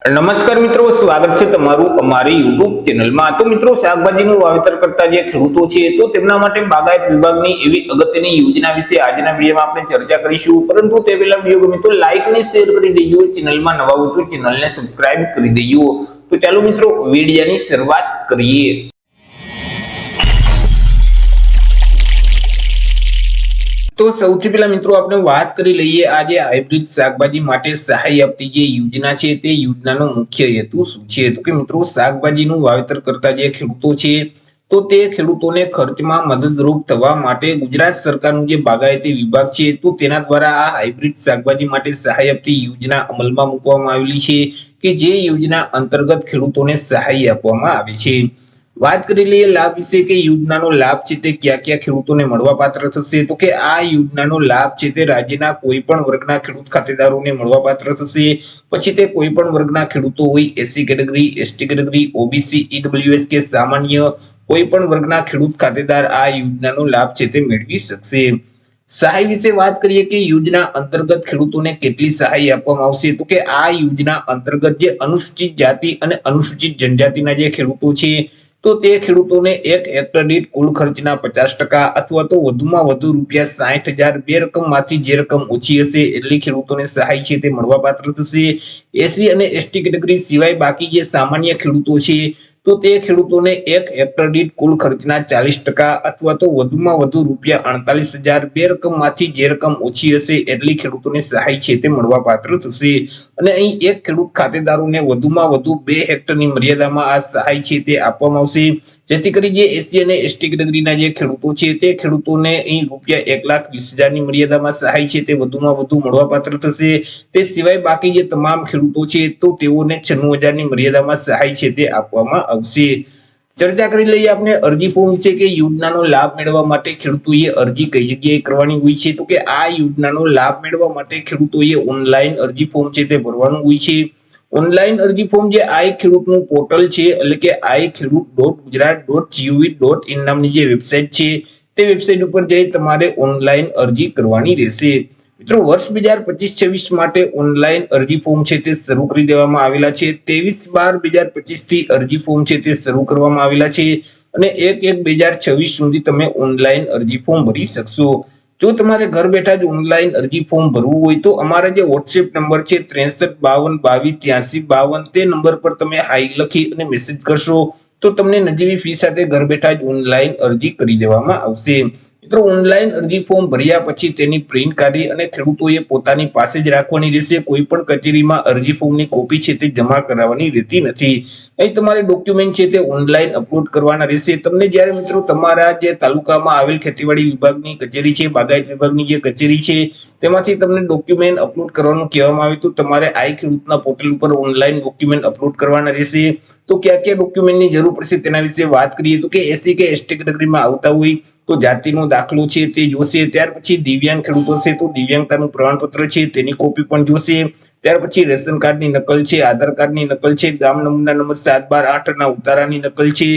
નમસ્કાર મિત્રો, સ્વાગત છે તમારું અમારી યુટ્યુબ ચેનલમાં। તો મિત્રો, શાકભાજીનું વાવેતર કરતા જે ખેડૂતો છે તો તેમના માટે બાગાયત વિભાગની એવી અગત્યની યોજના વિશે આજના વિડીયોમાં આપણે ચર્ચા કરીશું। પરંતુ તે પહેલા વિડીયો ગમે તો લાઈક અને શેર કરી દેજો, ચેનલમાં નવા હોય તો ચેનલને સબસ્ક્રાઇબ કરી દેજો। તો ચાલો મિત્રો, વિડીયોની શરૂઆત કરીએ। તો સૌથી પહેલા મિત્રો આપણે વાત કરી લઈએ આજે હાઇબ્રિડ શાકભાજી માટે સહાય આપતી જે યોજના છે તે યોજનાનો મુખ્ય હેતુ શું છે। તો કે મિત્રો, શાકભાજીનું વાવેતર કરતા જે ખેડૂતો છે તો તે ખેડૂતોને ખર્ચમાં મદદરૂપ થવા માટે ગુજરાત સરકારનું જે બાગાયતી વિભાગ છે તો તેના દ્વારા આ હાઇબ્રિડ શાકભાજી માટે સહાય આપતી યોજના અમલમાં મૂકવામાં આવેલી છે કે જે યોજના અંતર્ગત ખેડૂતોને સહાય આપવામાં આવે છે। વાત કરી લઈએ લાભ વિશે કે યોજનાનો લાભ છે તે ક્યાં ક્યાં ખેડૂતોને મળવા પાત્ર થશે। તો કે આ યોજનાનો લાભ છે તે રાજ્યના કોઈ પણ વર્ગના ખેડૂત ખાતેદારોને મળવા પાત્ર થશે। પછી તે કોઈ પણ વર્ગના ખેડૂતો હોય, SC category, ST category, OBC, EWS કે સામાન્ય કોઈ પણ વર્ગના ખેડૂત ખાતેદાર આ યોજનાનો લાભ છે તે મેળવી શકશે। સહાય વિશે વાત કરીએ કે યોજના અંતર્ગત ખેડૂતોને કેટલી સહાય આપવામાં આવશે। તો કે આ યોજના અંતર્ગત જે અનુસૂચિત જાતિ અને અનુસૂચિત જનજાતિના જે ખેડૂતો છે તો તે ખેડૂતોને 1 હેક્ટર દીઠ કુલ ખર્ચના 50% અથવા તો વધુમાં વધુ રૂપિયા 60,000 બે રકમમાંથી જે રકમ ઓછી હશે એટલી ખેડૂતોને સહાય છે તે મળવા પાત્ર થશે। એસસી અને એસટી કેટેગરી સિવાય બાકી જે સામાન્ય ખેડૂતો છે તો તે ખેડૂતોને 1 હેક્ટર દીઠ કુલ ખર્ચના 40% અથવા તો વધુમાં વધુ રૂપિયા 48,000 બે રકમમાંથી જે રકમ ઓછી હશે એટલી ખેડૂતોને સહાય છે તે મળવા પાત્ર થશે। અને અહીં એક ખેડૂત ખાતેદારોને વધુમાં વધુ 2 હેક્ટરની મર્યાદામાં આ સહાય છે તે આપવામાં આવશે, જેથી કરી જે એસસી અને એસટી કેટેગરીના જે ખેડૂતો છે તે ખેડૂતોને અહીં રૂપિયા 1,20,000 ની મર્યાદામાં સહાય છે તે વધુમાં વધુ મળવા પાત્ર થશે। તે સિવાય બાકી જે તમામ ખેડૂતો છે તો તેઓને 96,000 ની મર્યાદામાં સહાય છે તે આપવામાં આવશે। ચર્ચા કરી લઈએ આપણે અરજી ફોર્મ વિશે કે યોજનાનો લાભ મેળવવા માટે ખેડૂતોએ અરજી કઈ જગ્યાએ કરવાની હોય છે। તો કે આ યોજનાનો લાભ મેળવવા માટે ખેડૂતોએ ઓનલાઈન અરજી ફોર્મ છે તે ભરવાનું હોય છે। ઓનલાઈન અરજી ફોર્મ જે આઈ ખેડૂતનું પોર્ટલ છે એટલે કે iKhedoot.gujarat.gov.in નામની જે વેબસાઇટ છે તે વેબસાઇટ ઉપર જઈ તમારે ઓનલાઈન અરજી કરવાની રહેશે। મિત્રો, વર્ષ 2025-26 માટે ઓનલાઈન અરજી ફોર્મ છે તે શરૂ કરી દેવામાં આવેલા છે। 23/12/2025 થી અરજી ફોર્મ છે તે શરૂ કરવામાં આવેલા છે અને 1/1/2026 સુધી તમે ઓનલાઈન અરજી ફોર્મ ભરી શકશો। જો તમારે ઘર બેઠા જ ઓનલાઈન અરજી ફોર્મ ભરવું હોય તો અમારા જે WhatsApp નંબર છે 6352228352 તે નંબર પર તમે હાઈ લખી અને મેસેજ કરશો તો તમને નજીવી ફી સાથે ઘર બેઠા જ ઓનલાઈન અરજી કરી દેવામાં આવશે। મિત્રો, ઓનલાઈન અરજી ફોર્મ ભર્યા પછી તેની પ્રિન્ટ કાઢી અને ખેડૂતોએ પોતાની પાસે જ રાખવાની રહેશે। કોઈ પણ કચેરીમાં અરજી ફોર્મની કોપી છે તે જમા કરાવવાની રહેતી નથી। અહીં તમારે ડોક્યુમેન્ટ છે તે ઓનલાઈન અપલોડ કરવાના રહેશે। તમને જ્યારે મિત્રો તમારા જે તાલુકામાં આવેલ ખેતીવાડી વિભાગની કચેરી છે, બાગાયત વિભાગની જે કચેરી છે તેમાંથી તમને ડોક્યુમેન્ટ અપલોડ કરવાનું કહેવામાં આવે તો તમારે આઈ ખેડૂતના પોર્ટલ ઉપર ઓનલાઈન ડોક્યુમેન્ટ અપલોડ કરવાના રહેશે। તો ક્યાં ક્યાં ડોક્યુમેન્ટની જરૂર પડશે તેના વિશે વાત કરીએ તો કે એસસી કે એસટી કેટેગરીમાં આવતા હોય તો જાતિનો દાખલો છે તે જોશે। ત્યાર પછી દિવ્યાંગ ખેડૂતો છે તો દિવ્યાંગતાનું પ્રમાણપત્ર છે તેની કોપી પણ જોશે। ત્યાર પછી રેશન કાર્ડની નકલ છે, આધાર કાર્ડની નકલ છે, ગામ નમૂના નંબર 7/12/8 ના ઉતારાની નકલ છે,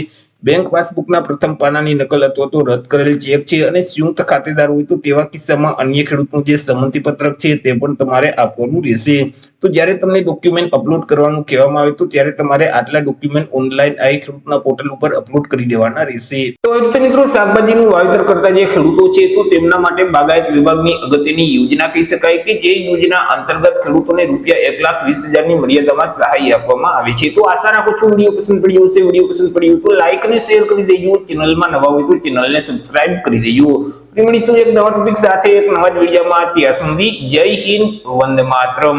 બેંક પાસબુકના પ્રથમ પાનાની નકલ અથવા તો રદ કરેલ ચેક છે અને સંયુક્ત ખાતેદાર હોય તો તેવા કિસ્સામાં અન્ય ખેડૂતનું જે સંમતિ પત્રક છે તે પણ તમારે આપવાનું રહેશે। તો જ્યારે તમને ડોક્યુમેન્ટ અપલોડ કરવાનું કહેવામાં આવે તો ત્યારે તમારે આટલા ડોક્યુમેન્ટ ઓનલાઈન આઈ ખેડૂતના પોર્ટલ ઉપર અપલોડ કરી દેવાના રહેશે। તો મિત્રો, શાકભાજીનું વાવેતર કરતા જે ખેડૂતો છે તો તેમના માટે બાગાયત વિભાગની અગત્યની યોજના કહી શકાય કે જે યોજના અંતર્ગત ખેડૂતોને રૂપિયા 1,20,000 ની મર્યાદામાં સહાય આપવામાં આવે છે। તો આશા રાખું છું વિડીયો પસંદ પડ્યો હશે। વિડીયો પસંદ પડ્યો તો લાઈક અને શેર કરી દેજો, ચેનલમાં નવા હોય તો ચેનલને સબસ્ક્રાઇબ કરી દેજો। મળીશું એક નવા ટોપિક સાથે એક નવા જ વિડીયોમાં। ત્યાં સુધી જય હિન્દ, વંદે માતરમ।